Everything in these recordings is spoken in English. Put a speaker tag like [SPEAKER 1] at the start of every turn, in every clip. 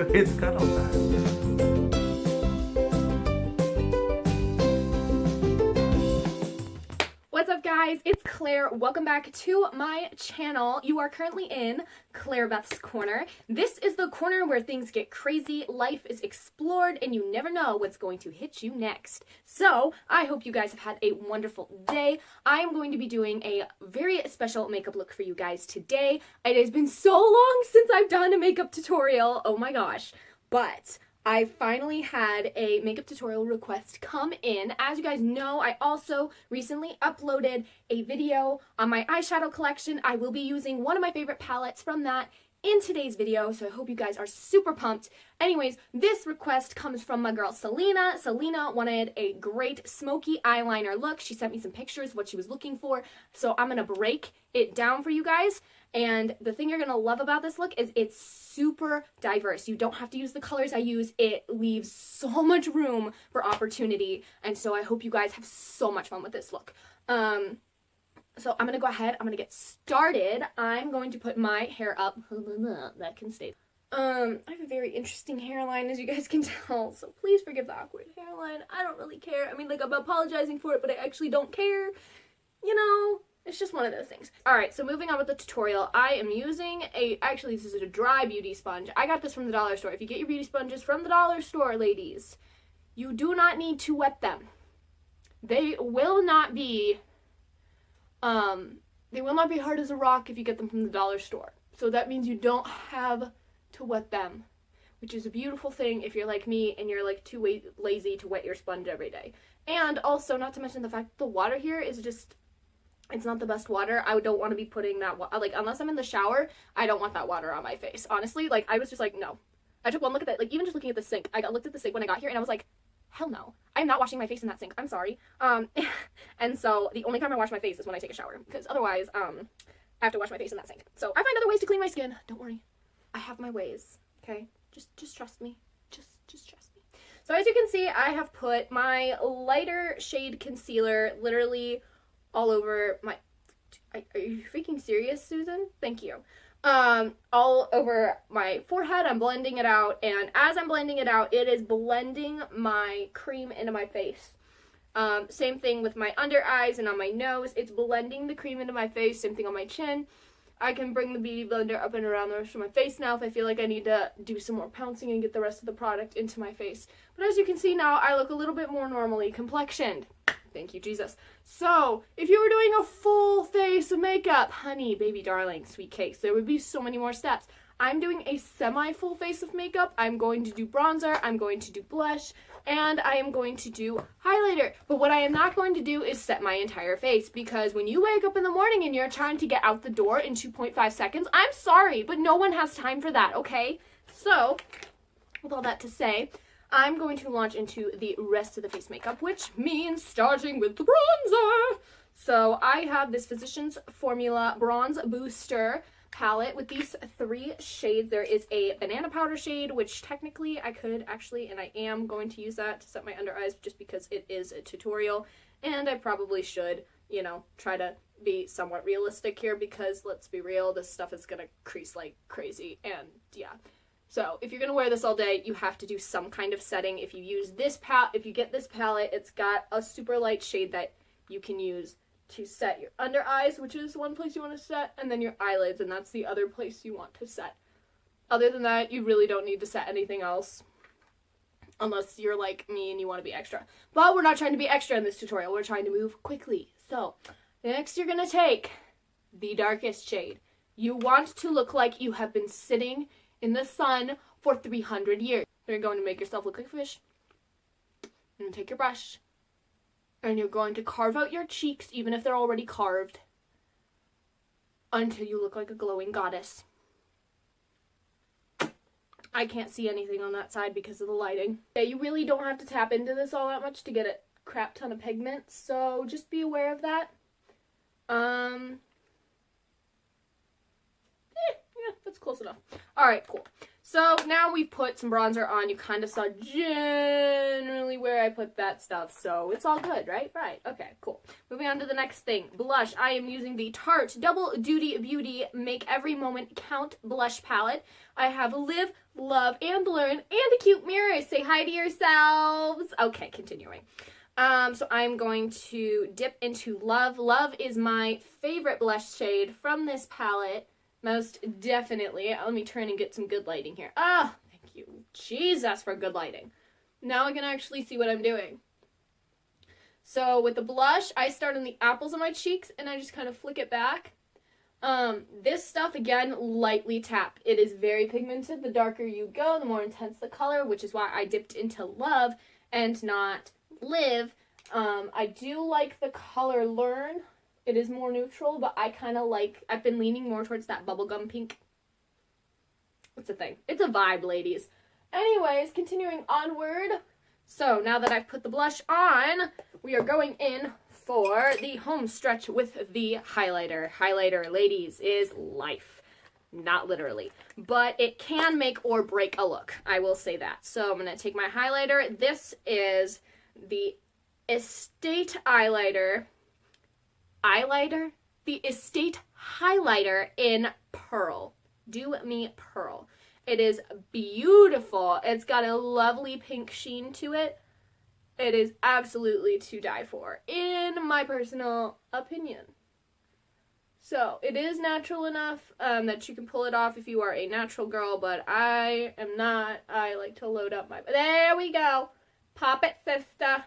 [SPEAKER 1] It's cuddle time.
[SPEAKER 2] What's up, guys? It's Claire. Welcome back to my channel. You are currently in Claire Beth's Corner. This is the corner where things get crazy, life is explored, and you never know what's going to hit you next. So, I hope you guys have had a wonderful day. I am going to be doing a very special makeup look for you guys today. It has been so long since I've done a makeup tutorial. Oh my gosh. But I finally had a makeup tutorial request come in. As you guys know, I also recently uploaded a video on my eyeshadow collection. I will be using one of my favorite palettes from that in today's video, so I hope you guys are super pumped. Anyways, this request comes from my girl Selina. Selina wanted a great smoky eyeliner look. She sent me some pictures of what she was looking for, so I'm gonna break it down for you guys. And the thing you're gonna love about this look is it's super diverse. You don't have to use the colors I use. It leaves so much room for opportunity, and so I hope you guys have so much fun with this look. So I'm gonna go ahead, I'm gonna get started. I'm going to put my hair up. That can stay. I have a very interesting hairline, as you guys can tell, so please forgive the awkward hairline. I don't really care. I mean, like, I'm apologizing for it, but I actually don't care. You know, it's just one of those things. Alright, so moving on with the tutorial, I am using actually this is a dry beauty sponge. I got this from the dollar store. If you get your beauty sponges from the dollar store, ladies, you do not need to wet them. They will not be hard as a rock if you get them from the dollar store. So that means you don't have to wet them, which is a beautiful thing if you're like me and you're like too lazy to wet your sponge every day. And also, not to mention the fact that the water here is just, it's not the best water. I don't want to be putting that, like, unless I'm in the shower, I don't want that water on my face. Honestly, like, I was just like, no. I took one look at that, like, even just looking at the sink. I looked at the sink when I got here and I was like, hell no. I'm not washing my face in that sink. I'm sorry. And so the only time I wash my face is when I take a shower, because otherwise, I have to wash my face in that sink. So I find other ways to clean my skin. Don't worry. I have my ways, okay? Just trust me. Just trust me. So as you can see, I have put my lighter shade concealer literally all over my, are you freaking serious, Susan? Thank you. All over my forehead. I'm blending it out, and as I'm blending it out, it is blending my cream into my face. Same thing with my under eyes and on my nose. It's blending the cream into my face. Same thing on my chin. I can bring the beauty blender up and around the rest of my face now if I feel like I need to do some more pouncing and get the rest of the product into my face. But as you can see now, I look a little bit more normally complexioned. Thank you, Jesus. So, if you were doing a full face of makeup, honey, baby darling, sweet cakes, there would be so many more steps. I'm doing a semi-full face of makeup. I'm going to do bronzer, I'm going to do blush, and I am going to do highlighter. But what I am not going to do is set my entire face, because when you wake up in the morning and you're trying to get out the door in 2.5 seconds, I'm sorry, but no one has time for that, okay? So, with all that to say, I'm going to launch into the rest of the face makeup, which means starting with the bronzer. So I have this Physicians Formula Bronze Booster palette with these 3 shades. There is a banana powder shade, which technically I could actually, and I am going to use that to set my under eyes just because it is a tutorial, and I probably should, you know, try to be somewhat realistic here, because let's be real, this stuff is gonna crease like crazy, and yeah. So, if you're going to wear this all day, you have to do some kind of setting. If you use this if you get this palette, it's got a super light shade that you can use to set your under eyes, which is one place you want to set, and then your eyelids, and that's the other place you want to set. Other than that, you really don't need to set anything else, unless you're like me and you want to be extra. But we're not trying to be extra in this tutorial. We're trying to move quickly. So, next you're going to take the darkest shade. You want to look like you have been sitting in the sun for 300 years. You're going to make yourself look like a fish. And take your brush, and you're going to carve out your cheeks, even if they're already carved, until you look like a glowing goddess. I can't see anything on that side because of the lighting. Yeah, you really don't have to tap into this all that much to get a crap ton of pigment, so just be aware of that. Yeah, that's close enough. Alright, cool. So now we've put some bronzer on. You kind of saw generally where I put that stuff, so it's all good, right? Right. Okay, cool. Moving on to the next thing. Blush. I am using the Tarte Double Duty Beauty Make Every Moment Count blush palette. I have Live, Love, and Learn, and a cute mirror. Say hi to yourselves. Okay, continuing. So I'm going to dip into Love. Love is my favorite blush shade from this palette. Most definitely. Let me turn and get some good lighting here. Ah, thank you, Jesus, for good lighting. Now I can actually see what I'm doing. So with the blush, I start on the apples of my cheeks, and I just kind of flick it back. This stuff, again, lightly tap. It is very pigmented. The darker you go, the more intense the color, which is why I dipped into Love and not Live. I do like the color Learn. It is more neutral, but I kind of like, I've been leaning more towards that bubblegum pink. It's a thing. It's a vibe, ladies. Anyways, continuing onward. So now that I've put the blush on, we are going in for the home stretch with the highlighter. Highlighter, ladies, is life. Not literally, but it can make or break a look. I will say that. So I'm going to take my highlighter. This is the Estate the Estate highlighter in Pearl. Do me Pearl. It is beautiful. It's got a lovely pink sheen to it. It is absolutely to die for, in my personal opinion. So it is natural enough that you can pull it off if you are a natural girl, but I am not. I like to load up my... There we go. Pop it, sister.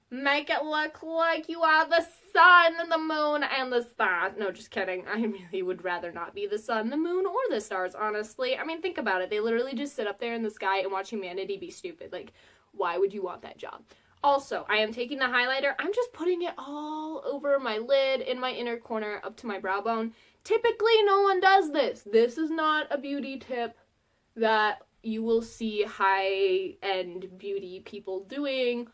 [SPEAKER 2] Make it look like you are the sun, the moon, and the stars. No, just kidding. I really would rather not be the sun, the moon, or the stars, honestly. I mean, think about it. They literally just sit up there in the sky and watch humanity be stupid. Like, why would you want that job? Also, I am taking the highlighter. I'm just putting it all over my lid, in my inner corner, up to my brow bone. Typically, no one does this. This is not a beauty tip that you will see high-end beauty people doing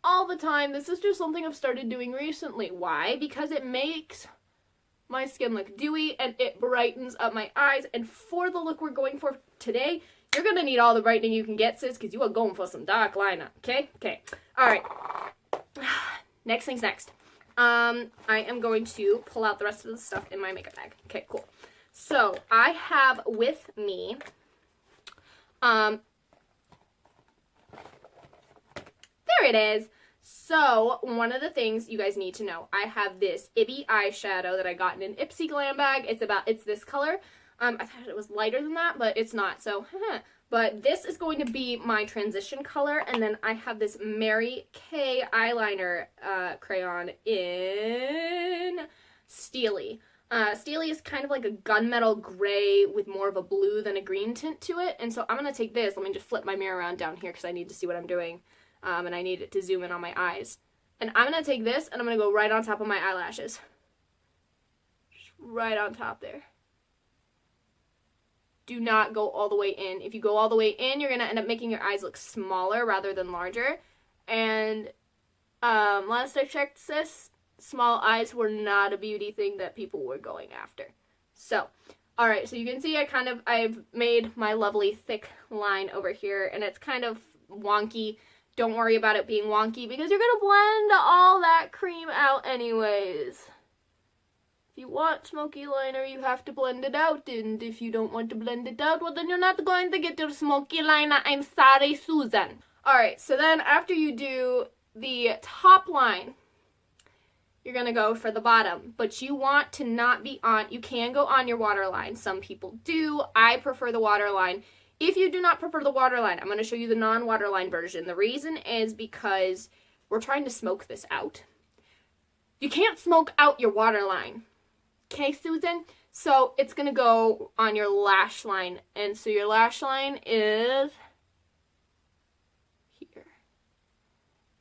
[SPEAKER 2] all the time. This is just something I've started doing recently. Why? Because it makes my skin look dewy and it brightens up my eyes. And for the look we're going for today, you're gonna need all the brightening you can get, sis, because you are going for some dark liner. Okay? Okay. Alright. Next thing's next. I am going to pull out the rest of the stuff in my makeup bag. Okay, cool. So, I have with me there it is. So, one of the things you guys need to know, I have this Ibby eyeshadow that I got in an Ipsy glam bag. It's this color. I thought it was lighter than that, but it's not. So, but this is going to be my transition color. And then I have this Mary Kay eyeliner crayon in Steely. Steely is kind of like a gunmetal gray with more of a blue than a green tint to it. And so I'm going to take this. Let me just flip my mirror around down here because I need to see what I'm doing. And I need it to zoom in on my eyes. And I'm going to take this and I'm going to go right on top of my eyelashes. Just right on top there. Do not go all the way in. If you go all the way in, you're going to end up making your eyes look smaller rather than larger. And last I checked this, small eyes were not a beauty thing that people were going after. So, alright, so you can see I've made my lovely thick line over here, and it's kind of wonky. Don't worry about it being wonky because you're going to blend all that cream out anyways. If you want smoky liner, you have to blend it out, and if you don't want to blend it out, well then you're not going to get your smoky liner. I'm sorry, Susan. Alright, so then after you do the top line, you're going to go for the bottom, but you want to not be on, you can go on your waterline. Some people do. I prefer the waterline. If you do not prefer the waterline, I'm going to show you the non-waterline version. The reason is because we're trying to smoke this out. You can't smoke out your waterline. Okay, Susan? So it's going to go on your lash line. And so your lash line is here.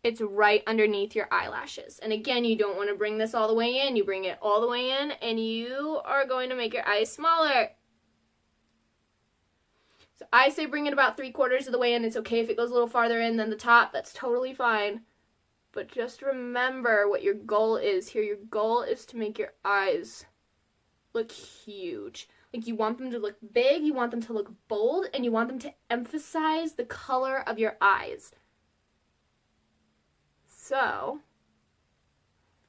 [SPEAKER 2] It's right underneath your eyelashes. And again, you don't want to bring this all the way in. You bring it all the way in and you are going to make your eyes smaller. So I say bring it about 3/4 of the way in. It's okay if it goes a little farther in than the top. That's totally fine. But just remember what your goal is here. Your goal is to make your eyes look huge. Like, you want them to look big, you want them to look bold, and you want them to emphasize the color of your eyes. So,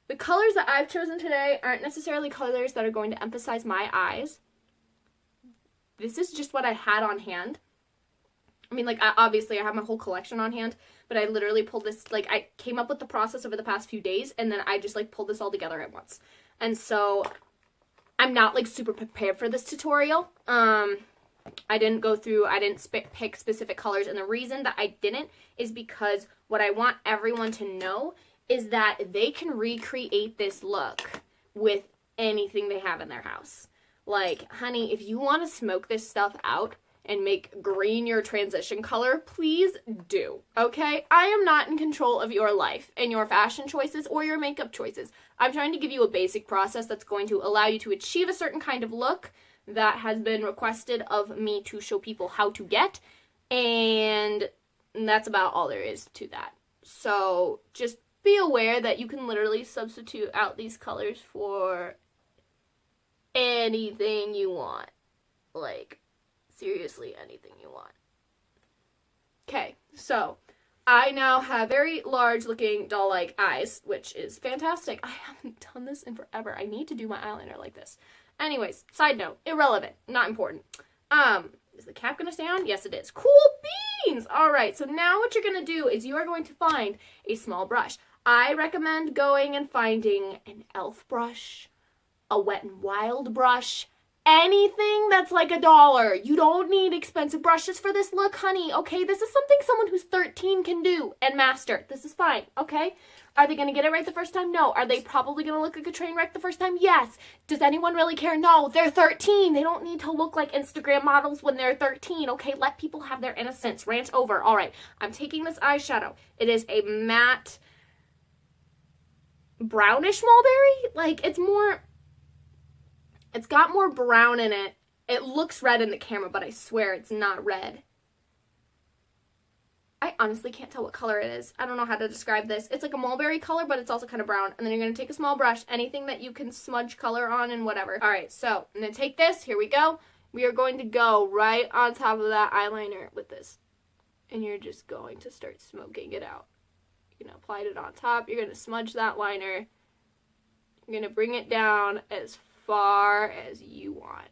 [SPEAKER 2] the colors that I've chosen today aren't necessarily colors that are going to emphasize my eyes. This is just what I had on hand. I mean, like, obviously I have my whole collection on hand, but I literally pulled this, like, I came up with the process over the past few days, and then I just, like, pulled this all together at once. And so, I'm not, like, super prepared for this tutorial. I didn't pick specific colors, and the reason that I didn't is because what I want everyone to know is that they can recreate this look with anything they have in their house. Like, honey, if you want to smoke this stuff out and make green your transition color, please do, okay? I am not in control of your life and your fashion choices or your makeup choices. I'm trying to give you a basic process that's going to allow you to achieve a certain kind of look that has been requested of me to show people how to get, and that's about all there is to that. So just be aware that you can literally substitute out these colors for anything you want. Like, seriously, anything you want. Okay, so I now have very large looking doll-like eyes, which is fantastic. I haven't done this in forever. I need to do my eyeliner like this. Anyways, side note, irrelevant, not important. Is the cap gonna stay on? Yes, it is. Cool beans! Alright, so now what you're gonna do is you are going to find a small brush. I recommend going and finding an e.l.f. brush, a Wet n Wild brush, anything that's like $1. You don't need expensive brushes for this look, honey, okay? This is something someone who's 13 can do and master. This is fine, okay? Are they going to get it right the first time? No. Are they probably going to look like a train wreck the first time? Yes. Does anyone really care? No. They're 13. They don't need to look like Instagram models when they're 13, okay? Let people have their innocence. Rant over. All right. I'm taking this eyeshadow. It is a matte brownish mulberry. Like, it's got more brown in it. It looks red in the camera, but I swear it's not red. I honestly can't tell what color it is. I don't know how to describe this. It's like a mulberry color, but it's also kind of brown. And then you're going to take a small brush, anything that you can smudge color on and whatever. All right, so I'm going to take this. Here we go. We are going to go right on top of that eyeliner with this. And you're just going to start smoking it out. You're going to apply it on top. You're going to smudge that liner. You're going to bring it down as far as you want.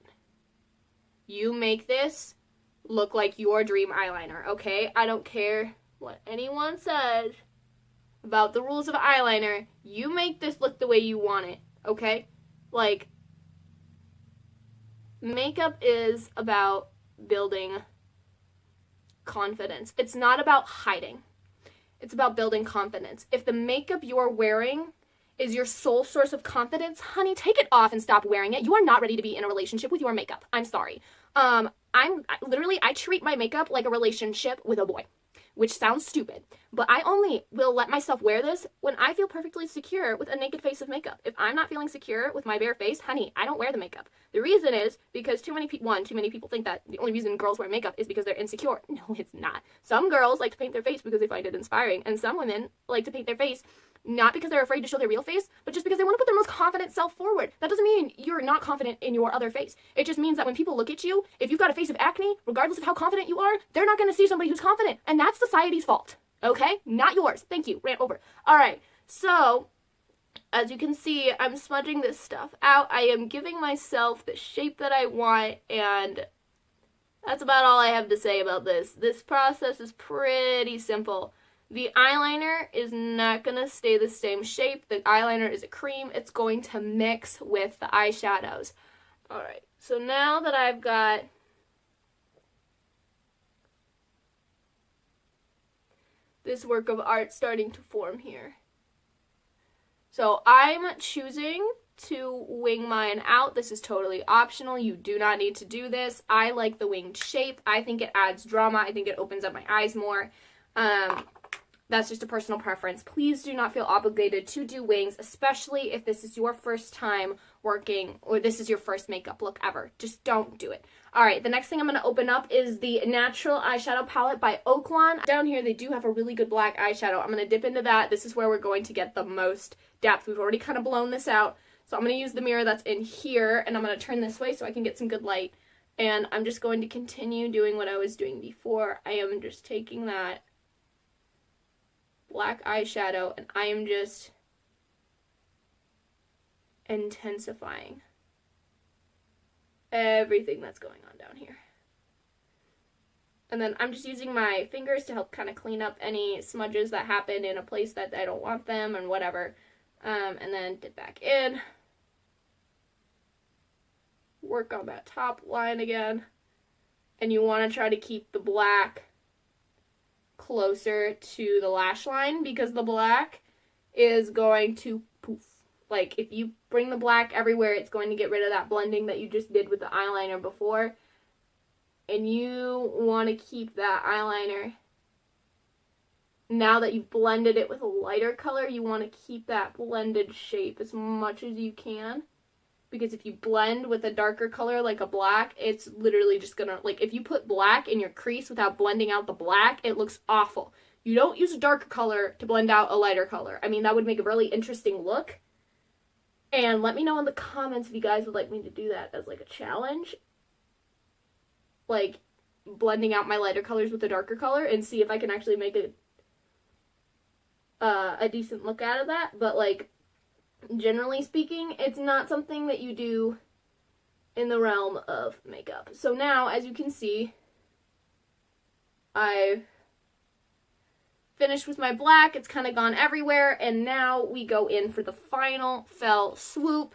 [SPEAKER 2] You make this look like your dream eyeliner, okay? I don't care what anyone says about the rules of eyeliner. You make this look the way you want it, okay? Like, makeup is about building confidence. It's not about hiding. It's about building confidence. If the makeup you're wearing is your sole source of confidence, honey, take it off and stop wearing it. You are not ready to be in a relationship with your makeup. I'm sorry. I treat my makeup like a relationship with a boy, which sounds stupid, but I only will let myself wear this when I feel perfectly secure with a naked face of makeup. If I'm not feeling secure with my bare face, honey, I don't wear the makeup. The reason is because too many people think that the only reason girls wear makeup is because they're insecure. No, it's not. Some girls like to paint their face because they find it inspiring, and some women like to paint their face not because they're afraid to show their real face, but just because they want to put their most confident self forward. That doesn't mean you're not confident in your other face. It just means that when people look at you, if you've got a face of acne, regardless of how confident you are, they're not going to see somebody who's confident. And that's society's fault. Okay? Not yours. Thank you. Rant over. All right. So, as you can see, I'm smudging this stuff out. I am giving myself the shape that I want, and that's about all I have to say about this. This process is pretty simple. The eyeliner is not going to stay the same shape. The eyeliner is a cream. It's going to mix with the eyeshadows. Alright, so now that I've got this work of art starting to form here. So I'm choosing to wing mine out. This is totally optional. You do not need to do this. I like the winged shape. I think it adds drama. I think it opens up my eyes more. That's just a personal preference. Please do not feel obligated to do wings, especially if this is your first time working or this is your first makeup look ever. Just don't do it. All right, the next thing I'm going to open up is the Natural Eyeshadow Palette by Oaklawn. Down here, they do have a really good black eyeshadow. I'm going to dip into that. This is where we're going to get the most depth. We've already kind of blown this out. So I'm going to use the mirror that's in here, and I'm going to turn this way so I can get some good light. And I'm just going to continue doing what I was doing before. I am just taking that black eyeshadow, and I am just intensifying everything that's going on down here. And then I'm just using my fingers to help kind of clean up any smudges that happen in a place that I don't want them and whatever. And then dip back in. Work on that top line again. And you want to try to keep the black closer to the lash line because the black is going to poof. Like, if you bring the black everywhere, it's going to get rid of that blending that you just did with the eyeliner before. And you want to keep that eyeliner, now that you've blended it with a lighter color, you want to keep that blended shape as much as you can. Because if you blend with a darker color like a black, it's literally just gonna, like, if you put black in your crease without blending out the black, it looks awful. You don't use a darker color to blend out a lighter color. I mean, that would make a really interesting look. And let me know in the comments if you guys would like me to do that as, like, a challenge. Like, blending out my lighter colors with a darker color and see if I can actually make a decent look out of that. But, like, generally speaking, it's not something that you do in the realm of makeup. So now, as you can see, I've finished with my black. It's kind of gone everywhere, and now we go in for the final fell swoop.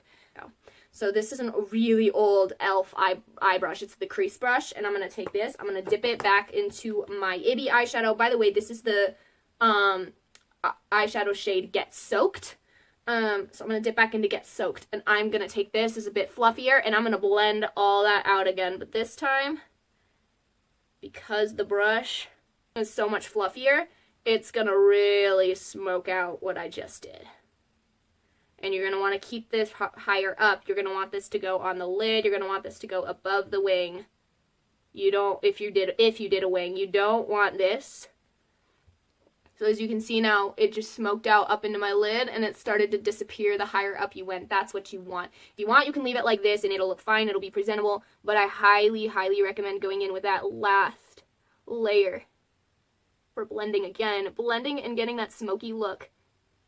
[SPEAKER 2] So this is a really old e.l.f. eye brush. It's the crease brush, and I'm going to take this. I'm going to dip it back into my Ibby eyeshadow. By the way, this is the eyeshadow shade Get Soaked. So I'm going to dip back into Get Soaked, and I'm going to take this. It's a bit fluffier, and I'm going to blend all that out again. But this time, because the brush is so much fluffier, it's going to really smoke out what I just did. And you're going to want to keep this higher up. You're going to want this to go on the lid. You're going to want this to go above the wing. You don't, if you did a wing, you don't want this. So as you can see now, it just smoked out up into my lid, and it started to disappear the higher up you went. That's what you want. If you want, you can leave it like this, and it'll look fine. It'll be presentable. But I highly, highly recommend going in with that last layer for blending again. Blending and getting that smoky look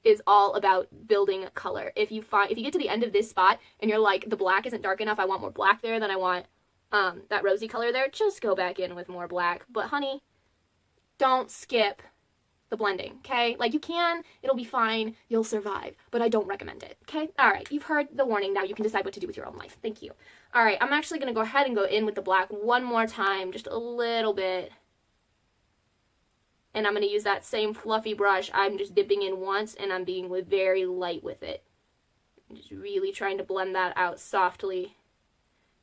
[SPEAKER 2] is all about building color. If you get to the end of this spot and you're like, the black isn't dark enough, I want more black there, then I want that rosy color there, just go back in with more black. But honey, don't skip the blending, okay? Like, you can, it'll be fine, you'll survive, but I don't recommend it, okay? All right, you've heard the warning, now you can decide what to do with your own life. Thank you. All right, I'm actually going to go ahead and go in with the black one more time, just a little bit. And I'm going to use that same fluffy brush. I'm just dipping in once, and I'm being very light with it. I'm just really trying to blend that out softly.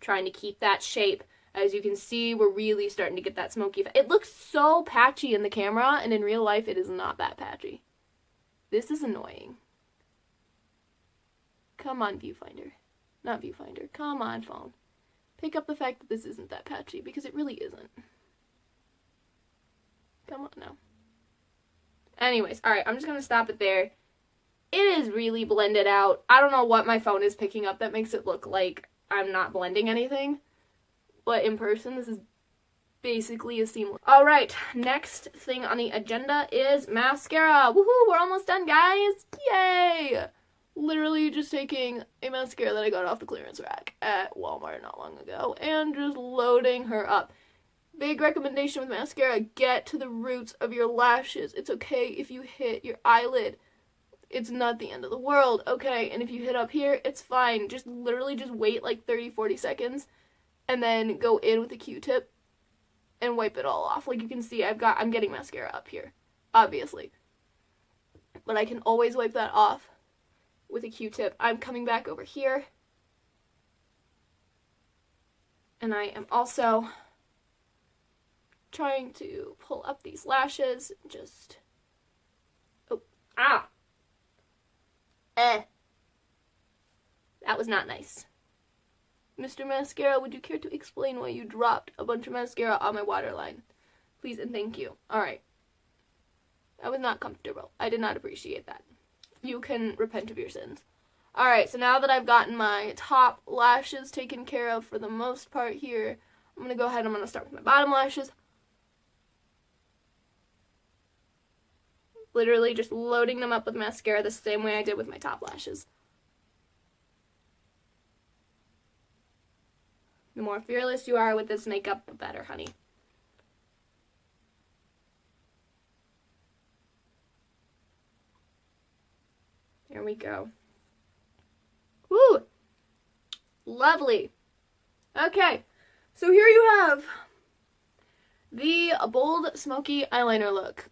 [SPEAKER 2] Trying to keep that shape. As you can see, we're really starting to get that smoky effect. It looks so patchy in the camera, and in real life, it is not that patchy. This is annoying. Come on, viewfinder. Not viewfinder. Come on, phone. Pick up the fact that this isn't that patchy, because it really isn't. Come on now. Anyways, alright, I'm just going to stop it there. It is really blended out. I don't know what my phone is picking up that makes it look like I'm not blending anything. But in person, this is basically a seamless. Alright, next thing on the agenda is mascara. Woohoo, we're almost done, guys. Yay! Literally just taking a mascara that I got off the clearance rack at Walmart not long ago and just loading her up. Big recommendation with mascara, get to the roots of your lashes. It's okay if you hit your eyelid. It's not the end of the world, okay? And if you hit up here, it's fine. Just literally just wait like 30-40 seconds and then go in with a Q-tip and wipe it all off. Like you can see, I'm getting mascara up here, obviously. But I can always wipe that off with a Q-tip. I'm coming back over here. And I am also trying to pull up these lashes. Just, that was not nice. Mr. Mascara, would you care to explain why you dropped a bunch of mascara on my waterline? Please and thank you. Alright. That was not comfortable. I did not appreciate that. You can repent of your sins. Alright, so now that I've gotten my top lashes taken care of for the most part here, I'm going to go ahead and I'm going to start with my bottom lashes. Literally just loading them up with mascara the same way I did with my top lashes. The more fearless you are with this makeup, the better, honey. There we go. Woo! Lovely. Okay, so here you have the bold, smoky eyeliner look.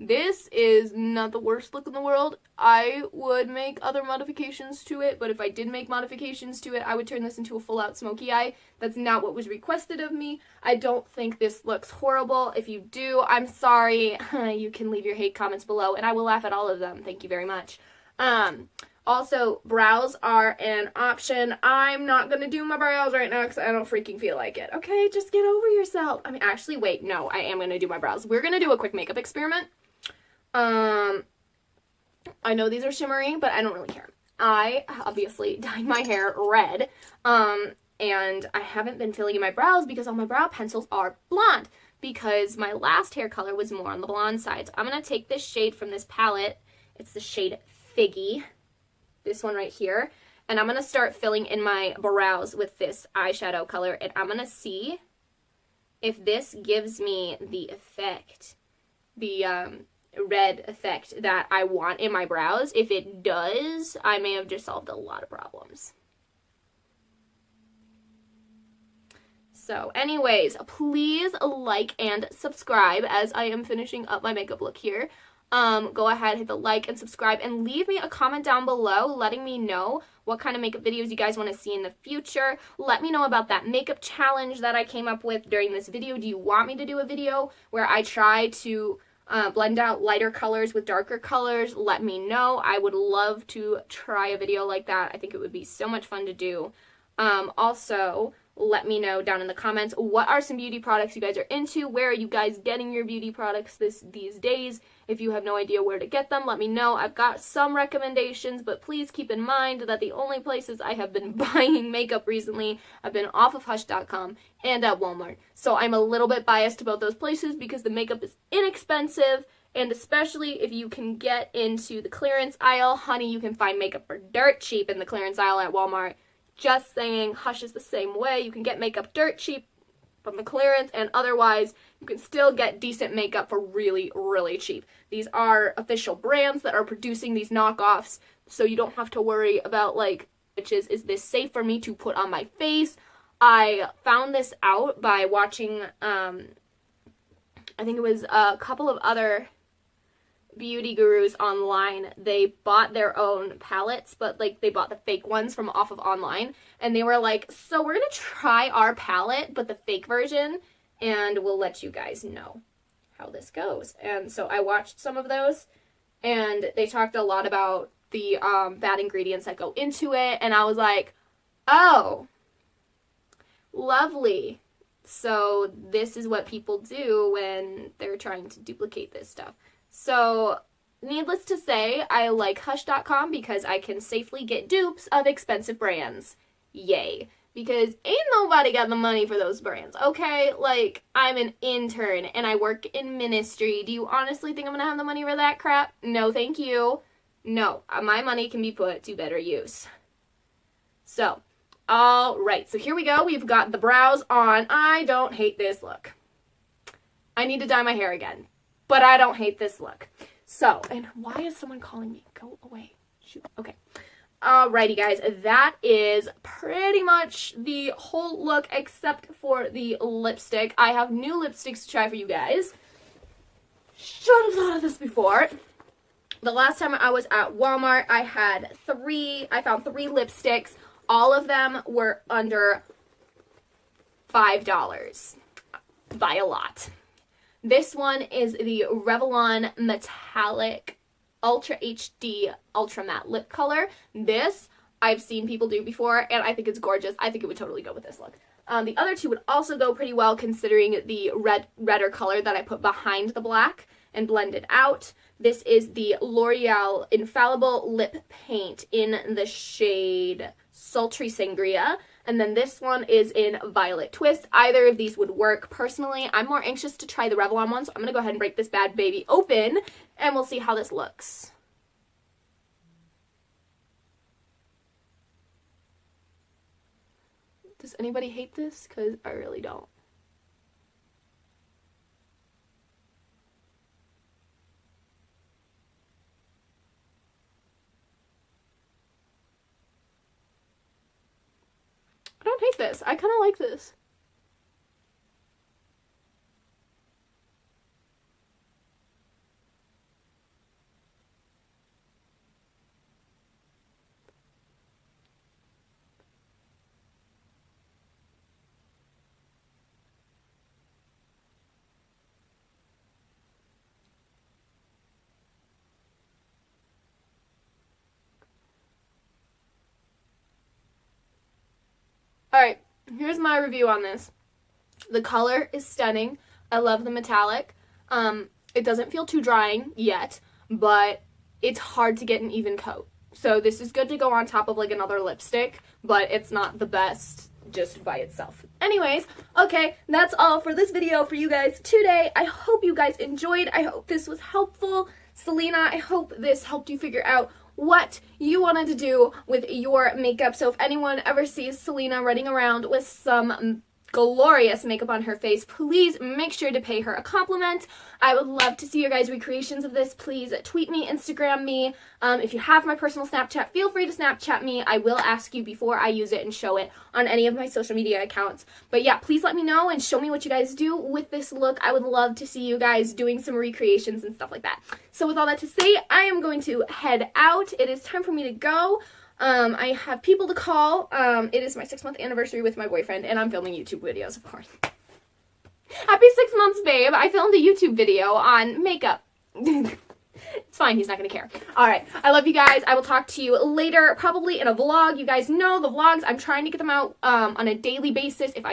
[SPEAKER 2] This is not the worst look in the world. I would make other modifications to it, but if I did make modifications to it, I would turn this into a full-out smoky eye. That's not what was requested of me. I don't think this looks horrible. If you do, I'm sorry. You can leave your hate comments below, and I will laugh at all of them. Thank you very much. Also, brows are an option. I'm not going to do my brows right now because I don't freaking feel like it. Okay, just get over yourself. I mean, actually, wait, no, I am going to do my brows. We're going to do a quick makeup experiment. I know these are shimmery, but I don't really care. I obviously dyed my hair red, and I haven't been filling in my brows because all my brow pencils are blonde, because my last hair color was more on the blonde side. So I'm going to take this shade from this palette. It's the shade Figgy, this one right here, and I'm going to start filling in my brows with this eyeshadow color, and I'm going to see if this gives me the effect, the red effect that I want in my brows. If it does, I may have just solved a lot of problems. So anyways, please like and subscribe as I am finishing up my makeup look here. Go ahead, hit the like and subscribe, and leave me a comment down below letting me know what kind of makeup videos you guys want to see in the future. Let me know about that makeup challenge that I came up with during this video. Do you want me to do a video where I try to blend out lighter colors with darker colors? Let me know. I would love to try a video like that. I think it would be so much fun to do. Also, let me know down in the comments, what are some beauty products you guys are into? Where are you guys getting your beauty products these days? If you have no idea where to get them, let me know. I've got some recommendations, but please keep in mind that the only places I have been buying makeup recently have been off of Hush.com and at Walmart. So I'm a little bit biased about those places because the makeup is inexpensive, and especially if you can get into the clearance aisle, honey, you can find makeup for dirt cheap in the clearance aisle at Walmart. Just saying, Hush is the same way. You can get makeup dirt cheap from the clearance, and otherwise you can still get decent makeup for really, really cheap. These are official brands that are producing these knockoffs, so you don't have to worry about, like, is this safe for me to put on my face? I found this out by watching, I think it was a couple of other beauty gurus online. They bought their own palettes, but like they bought the fake ones from off of online, and they were like, so we're gonna try our palette but the fake version, and we'll let you guys know how this goes. And so I watched some of those, and they talked a lot about the bad ingredients that go into it, and I was like, oh, lovely. So this is what people do when they're trying to duplicate this stuff. So, needless to say, I like Hush.com because I can safely get dupes of expensive brands. Yay. Because ain't nobody got the money for those brands, okay? Like, I'm an intern and I work in ministry. Do you honestly think I'm gonna have the money for that crap? No, thank you. No, my money can be put to better use. So, alright, so here we go. We've got the brows on. I don't hate this look. I need to dye my hair again. But I don't hate this look. So, and why is someone calling me? Go away. Shoot. Okay. Alrighty, guys. That is pretty much the whole look except for the lipstick. I have new lipsticks to try for you guys. Should have thought of this before. The last time I was at Walmart, I found three lipsticks. All of them were under $5. By a lot. This one is the Revlon Metallic Ultra HD Ultra Matte Lip Color. This I've seen people do before, and I think it's gorgeous. I think it would totally go with this look. The other two would also go pretty well considering the redder color that I put behind the black. and blend it out. This is the L'Oreal Infallible Lip Paint in the shade Sultry Sangria. And then this one is in Violet Twist. Either of these would work. Personally, I'm more anxious to try the Revlon one, so I'm going to go ahead and break this bad baby open, and we'll see how this looks. Does anybody hate this? Because I really don't. I don't hate this. I kind of like this. Alright, here's my review on this. The color is stunning. I love the metallic. It doesn't feel too drying yet, but it's hard to get an even coat. So this is good to go on top of like another lipstick, but it's not the best just by itself. Anyways, okay, that's all for this video for you guys today. I hope you guys enjoyed. I hope this was helpful. Selina, I hope this helped you figure out what you wanted to do with your makeup. So if anyone ever sees Selina running around with some glorious makeup on her face, please make sure to pay her a compliment. I would love to see your guys' recreations of this. Please tweet me, Instagram me. If you have my personal Snapchat, feel free to Snapchat me. I will ask you before I use it and show it on any of my social media accounts. But yeah, please let me know and show me what you guys do with this look. I would love to see you guys doing some recreations and stuff like that. So with all that to say, I am going to head out. It is time for me to go. I have people to call. It is my 6-month anniversary with my boyfriend, and I'm filming YouTube videos, of course. Happy 6 months, babe. I filmed a YouTube video on makeup. It's fine. He's not going to care. All right. I love you guys. I will talk to you later, probably in a vlog. You guys know the vlogs. I'm trying to get them out on a daily basis. If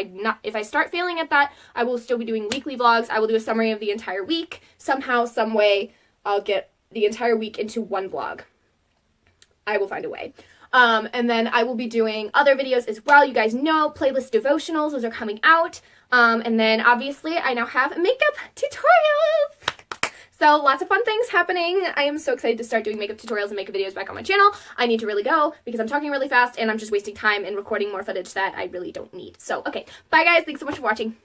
[SPEAKER 2] I start failing at that, I will still be doing weekly vlogs. I will do a summary of the entire week. Somehow, some way, I'll get the entire week into one vlog. I will find a way. And then I will be doing other videos as well. You guys know, playlist devotionals, those are coming out. And then obviously I now have makeup tutorials. So lots of fun things happening. I am so excited to start doing makeup tutorials and makeup videos back on my channel. I need to really go because I'm talking really fast and I'm just wasting time and recording more footage that I really don't need. So, okay. Bye guys. Thanks so much for watching.